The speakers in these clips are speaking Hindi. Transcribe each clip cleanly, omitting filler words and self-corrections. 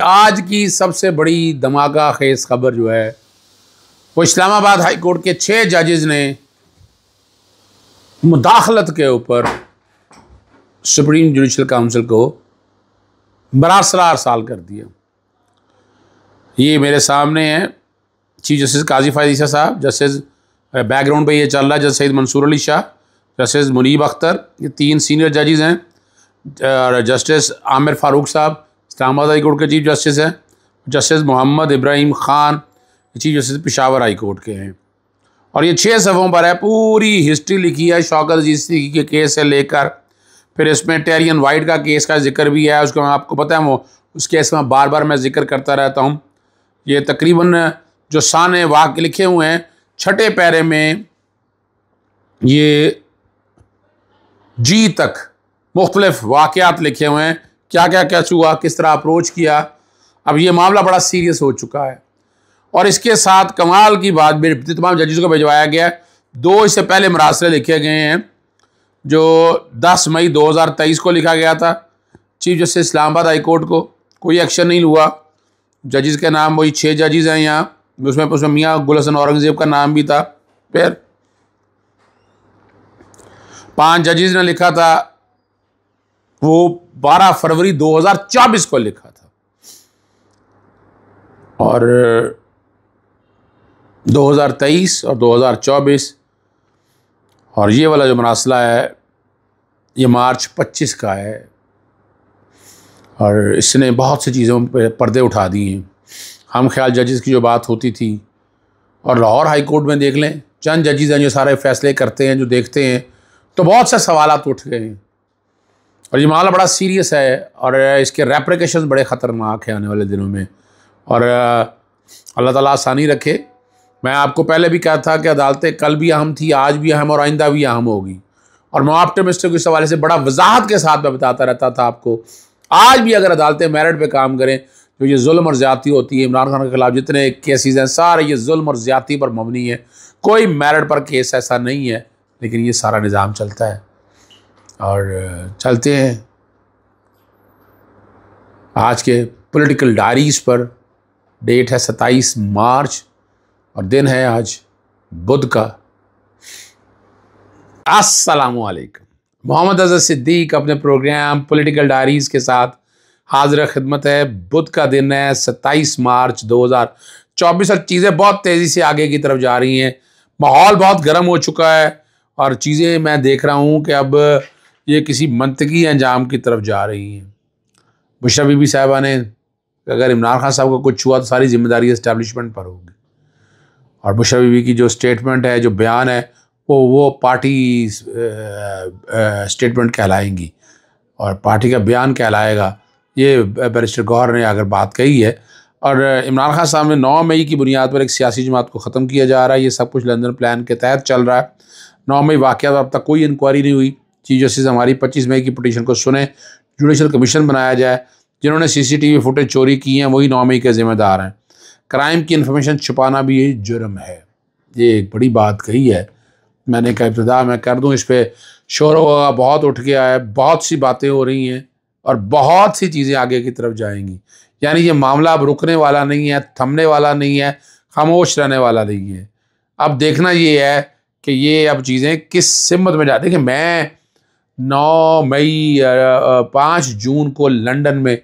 आज की सबसे बड़ी धमाका खेज खबर जो है वो इस्लामाबाद हाई कोर्ट के 6 जजेस ने मुदाखलत के ऊपर सुप्रीम जुडिशल काउंसिल को बरासरा अरसाल कर दिया। ये मेरे सामने है चीफ जस्टिस काजी फायद ईसा साहब, जस्टिस बैकग्राउंड पे ये चल रहा है जज सईद मंसूर अली शाह, जस्टिस मुनीब अख्तर, ये 3 सीनियर जजेस हैं। Justice Aamir Farooq sahab Islamabad high court के चीफ जस्टिस हैं। Justice Mohammad Ibrahim Khan chief justice Peshawar high court के हैं। और ये 6 सफ़ों पर है, पूरी हिस्ट्री लिखी है शौकत अजीज़ सिद्दीकी के केस से लेकर, फिर इसमें टेरियन वाइट का केस का जिक्र भी है। उसको आपको पता है वो उस केस में बार बार मैं जिक्र करता रहता हूँ। ये तकरीबन जो साने वाक़ लिखे हुए हैं 6ठे पैरे में ये जी तक मुख्तलिफ वाक़यात लिखे हुए हैं, क्या क्या क्या हुआ, किस तरह अप्रोच किया। अब ये मामला बड़ा सीरियस हो चुका है और इसके साथ कमाल की बात भी तमाम जजेस को भिजवाया गया है। 2 इससे पहले मरासले लिखे गए हैं जो 10 मई 2023 को लिखा गया था chief justice Islamabad high court को, कोई एक्शन नहीं हुआ। जजेस के नाम वही 6 जजेस हैं यहाँ, उसमें मियाँ गुल हसन औरंगज़ेब का नाम भी था। फिर 5 जजेस ने लिखा था, वो 12 फरवरी 2024 को लिखा था और 2023 और 2024 और ये वाला जो मरासला है ये मार्च 25 का है और इसने बहुत सी चीज़ों पर पर्दे उठा दिए हैं। हम ख्याल जजेस की जो बात होती थी, और लाहौर हाई कोर्ट में देख लें चंद जजेस हैं जो सारे फैसले करते हैं, जो देखते हैं, तो बहुत से सवालात उठ गए हैं और ये मामला बड़ा सीरियस है और इसके रेप्रिकेशंस बड़े ख़तरनाक हैं आने वाले दिनों में। और अल्लाह ताला आसानी रखे। मैं आपको पहले भी कहा था कि अदालतें कल भी अहम थी, आज भी अहम और आइंदा भी अहम होगी। और मैं ऑप्टिमिस्टिक इस हवाले से बड़ा वजाहत के साथ मैं बताता रहता था आपको, आज भी अगर अदालतें मेरिट पे काम करें तो ये जुल्म और ज़्यादती होती है। इमरान खान के खिलाफ जितने केसेस हैं सारे ये जुल्म और ज़्यादती पर मबनी है, कोई मेरिट पर केस ऐसा नहीं है, लेकिन ये सारा निज़ाम चलता है और चलते हैं। आज के पॉलिटिकल डायरीज़ पर डेट है 27 मार्च और दिन है आज बुध का। अस्सलामुअलैकुम। मोहम्मद अज़हर सिद्दीक अपने प्रोग्राम पॉलिटिकल डायरीज़ के साथ हाजिर खिदमत है। बुध का दिन है 27 मार्च 2024 और चीज़ें बहुत तेज़ी से आगे की तरफ जा रही हैं। माहौल बहुत गर्म हो चुका है और चीज़ें मैं देख रहा हूँ कि अब ये किसी मंतकी अंजाम की तरफ जा रही हैं। बुशरा बीबी साहिबा ने अगर इमरान खान साहब को कुछ हुआ तो सारी जिम्मेदारी इस्टेब्लिशमेंट पर होगी और बुशरा बीबी की जो स्टेटमेंट है, जो बयान है, वो पार्टी स्टेटमेंट कहलाएंगी और पार्टी का बयान कहलाएगा। ये बैरिस्टर गौहर ने अगर बात कही है और इमरान खान साहब ने 9 मई की बुनियाद पर एक सियासी जमात को ख़त्म किया जा रहा है। ये सब कुछ लंदन प्लान के तहत चल रहा है। 9 मई वाक़या अब तक कोई इंक्वायरी नहीं हुई। चीफ जस्टिस हमारी 25 मई की पिटीशन को सुने, जुडिशल कमीशन बनाया जाए। जिन्होंने CCTV फुटेज चोरी की हैं वही 9 मई के ज़िम्मेदार हैं। क्राइम की इन्फॉर्मेशन छुपाना भी ये जुर्म है। ये एक बड़ी बात कही है। मैंने कहा इब्तिदा मैं कर दूँ, इस पर शोर बहुत उठ गया है, बहुत सी बातें हो रही हैं और बहुत सी चीज़ें आगे की तरफ जाएंगी। यानी ये मामला अब रुकने वाला नहीं है, थमने वाला नहीं है, खामोश रहने वाला नहीं है। अब देखना ये है कि ये अब चीज़ें किस सिमत में जाती। देखिए मैं 9 मई 5 जून को लंदन में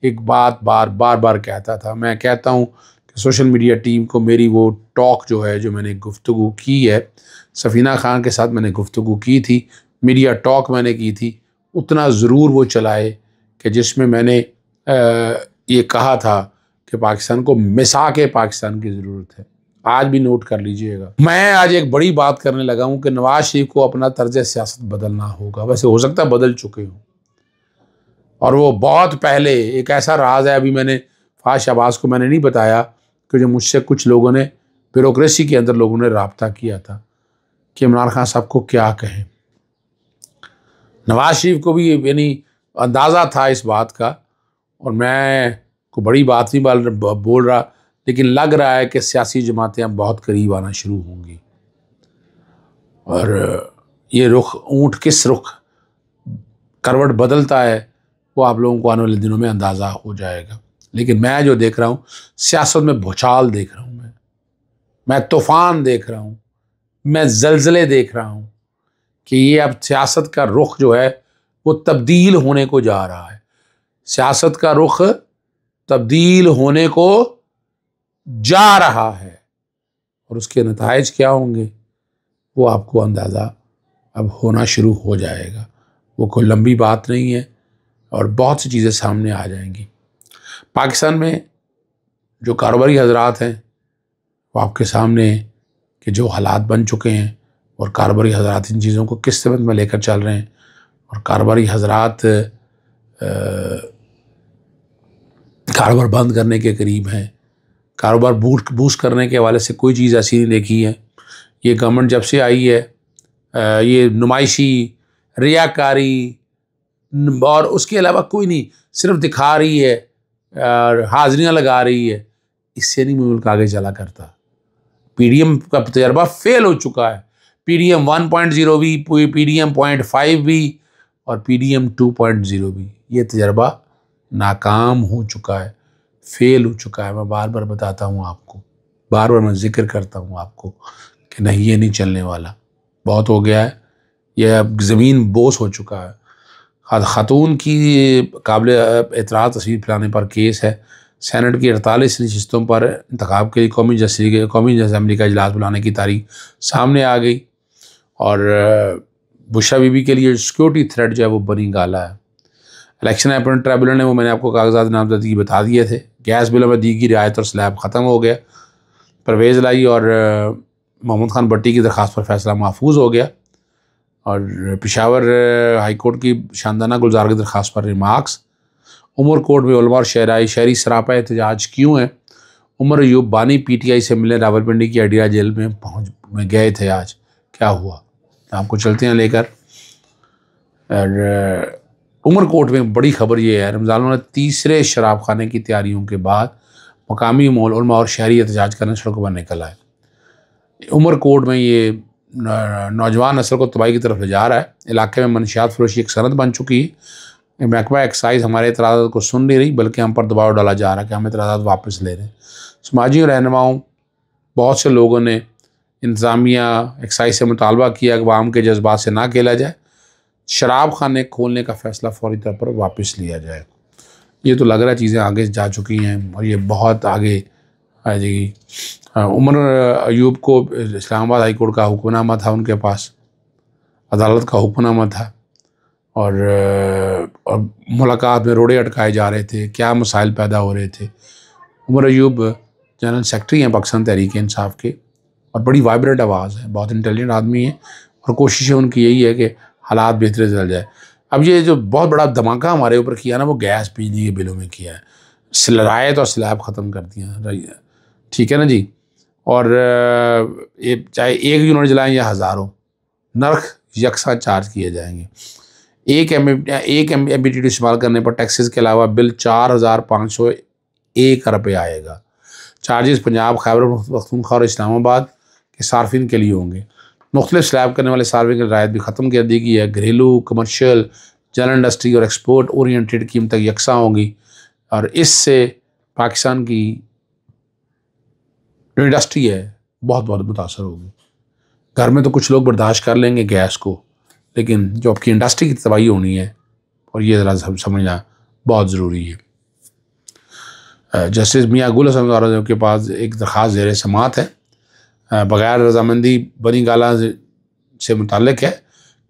एक बात बार कहता था। मैं कहता हूँ कि सोशल मीडिया टीम को मेरी वो टॉक जो है, जो मैंने गुफ्तगू की है सफ़ीना खान के साथ, मैंने गुफ्तगू की थी, मीडिया टॉक मैंने की थी, उतना ज़रूर वो चलाए कि जिसमें मैंने ये कहा था कि पाकिस्तान को मिसाके पाकिस्तान की ज़रूरत है। आज भी नोट कर लीजिएगा। मैं आज एक बड़ी बात करने लगा हूँ कि नवाज शरीफ को अपना तर्ज सियासत बदलना होगा। वैसे हो सकता है बदल चुके हों और वो बहुत पहले, एक ऐसा राज है अभी मैंने फाज शहबाज को मैंने नहीं बताया कि जो मुझसे कुछ लोगों ने ब्यूरोक्रेसी के अंदर लोगों ने रब्ता किया था कि इमरान खान साहब को क्या कहें। नवाज शरीफ को भी यानी अंदाज़ा था इस बात का और मैं को बड़ी बात नहीं बोल रहा, लेकिन लग रहा है कि सियासी जमातें अब बहुत करीब आना शुरू होंगी और ये रुख ऊँट किस रुख करवट बदलता है वो आप लोगों को आने वाले दिनों में अंदाज़ा हो जाएगा। लेकिन मैं जो देख रहा हूँ सियासत में भूचाल देख रहा हूँ, मैं तूफान देख रहा हूँ, मैं जलजले देख रहा हूँ कि ये अब सियासत का रुख जो है वो तब्दील होने को जा रहा है। सियासत का रुख तब्दील होने को जा रहा है और उसके नताइज क्या होंगे वो आपको अंदाज़ा अब होना शुरू हो जाएगा। वो कोई लंबी बात नहीं है और बहुत सी चीज़ें सामने आ जाएंगी। पाकिस्तान में जो कारोबारी हजरात हैं वो आपके सामने कि जो हालात बन चुके हैं और कारोबारी हजरात इन चीज़ों को किस समत में लेकर चल रहे हैं और कारोबारी हजरात कारोबार बंद करने के करीब हैं। कारोबार बूस्ट करने के हवाले से कोई चीज़ ऐसी नहीं देखी है। ये गवर्नमेंट जब से आई है ये नुमाइशी, रियाकारी और उसके अलावा कोई नहीं, सिर्फ दिखा रही है और हाजिरियाँ लगा रही है। इससे नहीं मुल्क आगे चला करता। पीडीएम का तजर्बा फेल हो चुका है। पीडीएम 1.0 भी, पीडीएम 0.5 भी और पीडीएम 2.0 भी, ये तजर्बा नाकाम हो चुका है, फेल हो चुका है। मैं बार बार बताता हूँ आपको, बार बार मैं जिक्र करता हूँ आपको कि नहीं ये नहीं चलने वाला, बहुत हो गया है, यह अब ज़मीन बोस हो चुका है। खातून की काबिल एतराज़ तस्वीर फैलाने पर केस है। सेनेट की 48 नशिस्तों पर इंतखाब के लिए कौमी असम्बली का इजलास बुलाने की तारीख सामने आ गई और बुशरा बीबी के लिए सिक्योरिटी थ्रेट जो है वो बनी गाला है। इलेक्शन अपॉइंट ट्रिब्यूनल ने वो मैंने आपको कागजात नामजदगी बता दिए थे। गैस बिलों में दी गई रियायत और स्लैब ख़त्म हो गया। परवेज़ लाई और मोहम्मद खान भट्टी की दरख्वास्त पर फैसला महफूज हो गया और पेशावर हाई कोर्ट की शानदाना गुलजार की दरख्वास्त पर रिमार्क्स। उमर कोर्ट में उलमा और शहरी सरापा एहतजाज क्यों है। उमर अयूब बानी पीटीआई से मिले रावलपिंडी की अडिया जेल में गए थे, आज क्या हुआ आपको चलते हैं लेकर। और उमर कोर्ट में बड़ी खबर ये है, रमज़ान में तीसरे शराब खाने की तैयारियों के बाद मकामी उलमा और शहरी एहतजाज करने सड़कों पर निकल आए। उमर कोर्ट में ये नौजवान नस्ल को तबाही की तरफ ले जा रहा है। इलाके में मनशियात फरोशी एक सनत बन चुकी है। महकमा एक्साइज हमारे एतराज़ात को सुन नहीं रही बल्कि हम पर दबाव डाला जा रहा है कि हम एतराज़ात वापस ले रहे हैं। समाजी रहनुमाओं बहुत से लोगों ने इंतज़ामिया एक्साइज से मुतालबा किया कि अवाम के जज्बात से ना खेला जाए, शराब खाने खोलने का फ़ैसला फौरी तौर पर वापस लिया जाए। ये तो लग रहा है चीज़ें आगे जा चुकी हैं और ये बहुत आगे आ जाएगी। उमर अयूब को इस्लामाबाद हाई कोर्ट का हुक्मनामा था, उनके पास अदालत का हुक्मनामा था और मुलाकात में रोड़े अटकाए जा रहे थे, क्या मसाइल पैदा हो रहे थे। उमर अयूब जनरल सेक्रेटरी हैं पाकिस्तान तहरीक इंसाफ के और बड़ी वाइब्रेंट आवाज़ है, बहुत इंटेलिजेंट आदमी है और कोशिशें उनकी यही है कि हालात बेहतर चल जाए। अब ये जो बहुत बड़ा धमाका हमारे ऊपर किया ना वो गैस बिजली के बिलों में किया है, रियायत और स्लैब ख़त्म कर दिया, ठीक है ना जी। और ये चाहे एक यूनिट जलाएं या हज़ारों, नर्ख यकसा चार्ज किए जाएंगे। एक MMBTU इस्तेमाल करने पर टैक्सेस के अलावा बिल 4,501 रुपये आएगा। चार्जेस पंजाब, खैबर पख्तूनख्वा और इस्लामाबाद के सार्फिन के लिए होंगे। मुख्तलिफ स्लैब करने वाले सार्फिन की रियायत भी ख़त्म कर दी गई है। घरेलू, कमर्शियल, जनरल इंडस्ट्री और एक्सपोर्ट ओरिएंटेड कीमतें यकसा होंगी और इससे पाकिस्तान की जो इंडस्ट्री है बहुत मुतासर होगी। घर में तो कुछ लोग बर्दाश्त कर लेंगे गैस को, लेकिन जो आपकी इंडस्ट्री की तबाही होनी है और ये ज़रा समझना बहुत ज़रूरी है। जस्टिस मियाँ गुल हसन के पास एक दरख्वास्त ज़ेर समात है, बग़ैर रजामंदी बनी गाला से मुताल्लिक है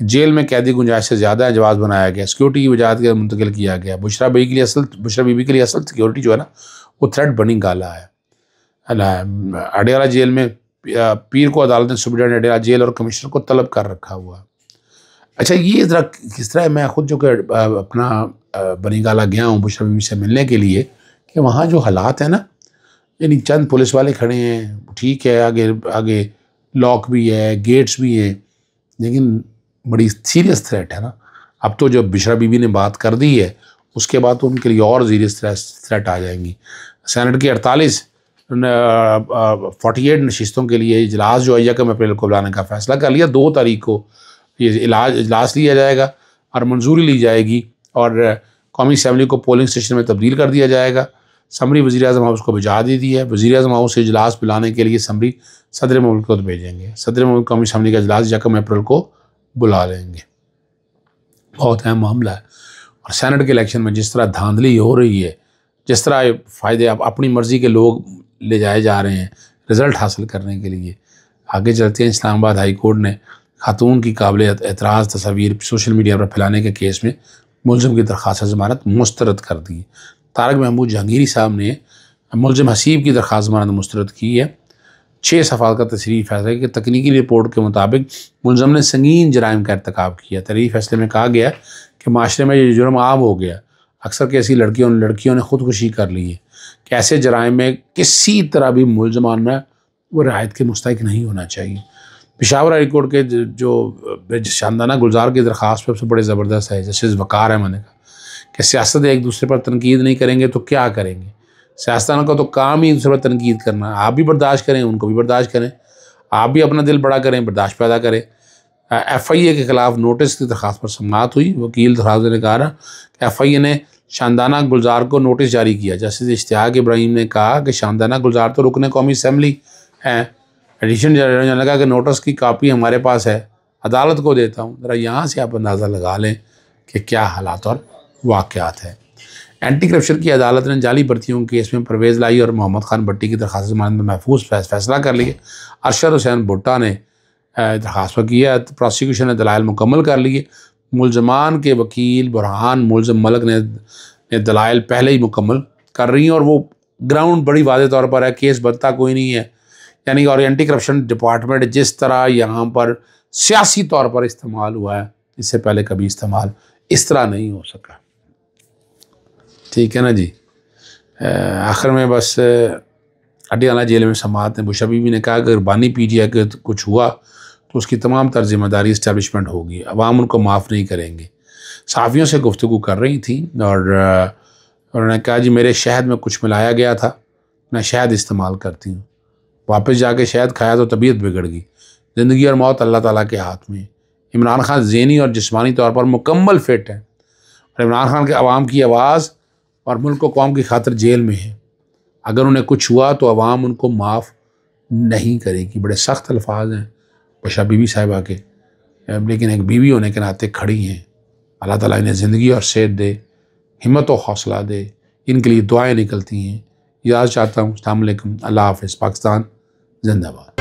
कि जेल में कैदी गुंजाइश से ज़्यादा है, जवाब बनाया गया, सिक्योरिटी की वजाहत के मुंतकिल किया गया। बुशरा बीबी के लिए असल सिक्योरिटी जो है ना वो थ्रेट बनी गाला है। अडियाला जेल में पीर को अदालत ने सुप्रीडेंट अडियाला जेल और कमिश्नर को तलब कर रखा हुआ। अच्छा ये ज़रा किस तरह, मैं खुद जो कि अपना बनी गाला गया हूँ बुशरा बीबी से मिलने के लिए, कि वहाँ जो हालात है ना, यानी चंद पुलिस वाले खड़े हैं, ठीक है, आगे लॉक भी है, गेट्स भी हैं, लेकिन बड़ी सीरियस थ्रेट है ना। अब तो जब बुशरा बीबी ने बात कर दी है उसके बाद तो उनके लिए और सीरियस थ्रेट आ जाएंगी। सेनेट की 48 नशिस्तों के लिए इजलास जो है 1 अप्रैल को बुलाने का फ़ैसला कर लिया। 2 तारीख को ये इजलास लिया जाएगा और मंजूरी ली जाएगी और कौमी असम्बली को पोलिंग स्टेशन में तब्दील कर दिया जाएगा। समरी वज़ीर-ए-आज़म हाउस को भिजा दी थी है। वज़ीर-ए-आज़म हाउस से इजलास बुलाने के लिए समरी सदर मुल्क को भेजेंगे। सदर मुल्क कौमी असम्बली का इजलास 1 अप्रैल को बुला लेंगे। बहुत अहम मामला है। और सेनेट के इलेक्शन में जिस तरह धांधली हो रही है, जिस तरह फ़ायदे अपनी मर्ज़ी के लोग ले जाए जा रहे हैं रिज़ल्ट हासिल करने के लिए, आगे चलते हैं इस्लामाबाद हाई कोर्ट ने खातून की काबिल एतराज़ तस्वीर सोशल मीडिया पर फैलाने के केस में मुलज़िम की दरख्वास्त ज़मानत मुस्तरद कर दी। तारक महमूद जहांगीरी साहब ने मुलज़िम हसीब की दरख्वास्त ज़मानत मुस्तरद की है। 6 सफ़ात का तशरीही फैसला है कि तकनीकी रिपोर्ट के मुताबिक मुलज़िम ने संगीन जराइम का irतिकाब किया। तहरीरी फैसले में कहा गया कि माशरे में ये जुर्म आम हो गया। अक्सर कैसी लड़कियों ने खुदकुशी कर ली है कि ऐसे जराइम में किसी तरह भी मुलज़माना वो रियायत के मुस्तहिक नहीं होना चाहिए। पेशावर हाई कोर्ट के जो शानदाना गुलजार की दरख्वास्त सबसे बड़े ज़बरदस्त है। जस्टिस वक़ार अहमद ने कहा कि सियासत एक दूसरे पर तनकीद नहीं करेंगे तो क्या करेंगे। सियासतदानों का तो काम ही दूसरे पर तनकीद करना है। आप भी बर्दाश्त करें, उनको भी बर्दाश्त करें, आप भी अपना दिल बड़ा करें, बर्दाश्त पैदा करें। FIA के ख़िलाफ़ नोटिस की दरख्वास्त पर समाअत हुई। वकील दरख्वास्त ने कहा कि FIA ने शानदाना गुलजार को नोटिस जारी किया। जस्टिस इश्तियाक इब्राहिम ने कहा कि शानदाना गुलजार तो रुकने कौमी असम्बली हैं। एडिशन जज ने लगा कि नोटिस की कापी हमारे पास है, अदालत को देता हूँ। ज़रा यहाँ से आप अंदाज़ा लगा लें कि क्या हालात और वाक़यात हैं। एंटी करप्शन की अदालत ने जाली भर्तियों के केस में परवेज़ लाई और मोहम्मद खान भट्टी की दरख्वास्त ज़मानत में महफूज फैसला कर लिया। अरशद हुसैन भुट्टा ने दरख्वास्त किया। प्रोसिक्यूशन ने दलाइल मुकम्मल कर लिए। मुलजमान के वकील बुरहान मुलज़िम मलिक ने दलाइल पहले ही मुकम्मल कर रही हैं और वो ग्राउंड बड़ी वाज़ेह तौर पर है, केस बनता कोई नहीं है। यानी और एंटी करप्शन डिपार्टमेंट जिस तरह यहाँ पर सियासी तौर पर इस्तेमाल हुआ है, इससे पहले कभी इस्तेमाल इस तरह नहीं हो सका। ठीक है ना जी। आखिर में बस अटियाला जेल में समाअत ने बुशरा बीबी ने कहा अगर बानी PTI के कुछ हुआ तो उसकी तमाम तर ज़िम्मेदारी इस्टेब्लिशमेंट होगी, अवाम उनको माफ़ नहीं करेंगे। सहाफ़ियों से गुफ्तगू कर रही थी और उन्होंने कहा जी मेरे शहद में कुछ मिलाया गया था, मैं शहद इस्तेमाल करती हूँ, वापस जाके शहद खाया तो तबीयत बिगड़ गई। ज़िंदगी और मौत अल्लाह ताला के हाथ में। इमरान खान ज़हनी और जिस्मानी तौर पर मुकम्मल फिट है और इमरान खान के अवाम की आवाज़ और मुल्क को कौम की खातिर जेल में है। अगर उन्हें कुछ हुआ तो अवाम उनको माफ़ नहीं करेगी। बड़े सख्त अल्फाज हैं बुशरा बीबी साहिबा के, लेकिन एक बीवी होने के नाते खड़ी हैं। अल्लाह ताला इन्हें ज़िंदगी और सेहत दे, हिम्मत और हौसला दे। इनके लिए दुआएं निकलती हैं। इजाज़त चाहता हूँ। अस्सलाम वालेकुम। अल्लाह हाफ़िज़। पाकिस्तान जिंदाबाद।